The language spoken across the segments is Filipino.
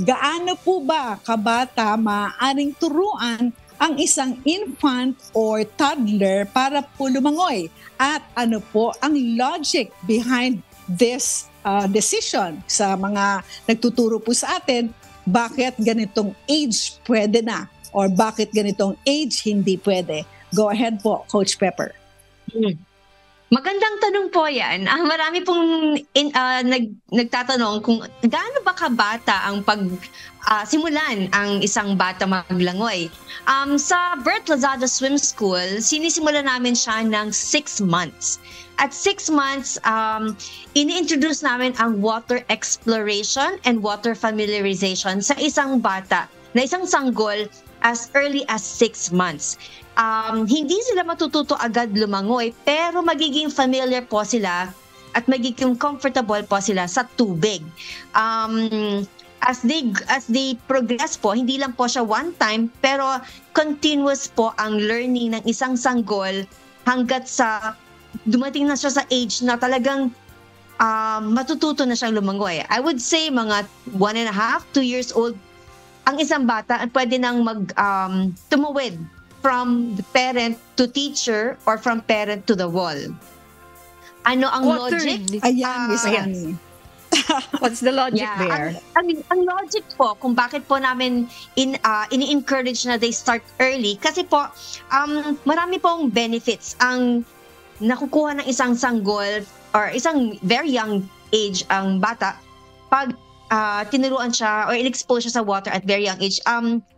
gaano po ba kabata maaaring turuan ang isang infant or toddler para po lumangoy? At ano po ang logic behind this decision sa mga nagtuturo po sa atin? Bakit ganitong age pwede na? Or bakit ganitong age hindi pwede? Go ahead po, Coach Pepper. Magandang tanong po yan. Marami pong nagtatanong kung gaano ba kabata ang simulan ang isang bata maglangoy. Sa Bert Lazada Swim School, sinisimulan namin siya ng 6 months. At 6 months, ini-introduce namin ang water exploration and water familiarization sa isang bata na isang sanggol as early as 6 months. Hindi sila matututo agad lumangoy, pero magiging familiar po sila at magiging comfortable po sila sa tubig. As they progress po, hindi lang po siya one time, pero continuous po ang learning ng isang sanggol hanggat sa dumating na siya sa age na talagang matututo na siyang lumangoy. I would say mga 1.5, 2 years old, ang isang bata at pwede nang tumawid from the parent to teacher or from parent to the wall. Ano ang logic? Ayan, Miss Annie. What's the logic there? Ang logic po kung bakit po namin ini-encourage na they start early kasi po marami pong benefits ang nakukuha ng isang sanggol or isang very young age ang bata pag tinuruan siya or in-expose siya sa water at very young age.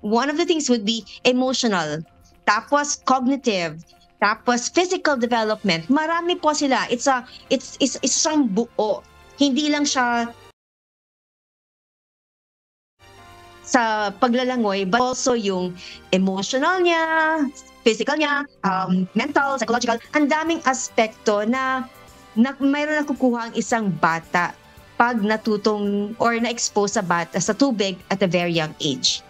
One of the things would be emotional, tapos cognitive, tapos physical development. Marami po sila. It's isang buo. Hindi lang siya sa paglalangoy, but also yung emotional niya, physical niya, mental, psychological. Ang daming aspekto na mayroon nakukuha ang isang bata pag natutong or na-expose sa bata sa tubig at a very young age.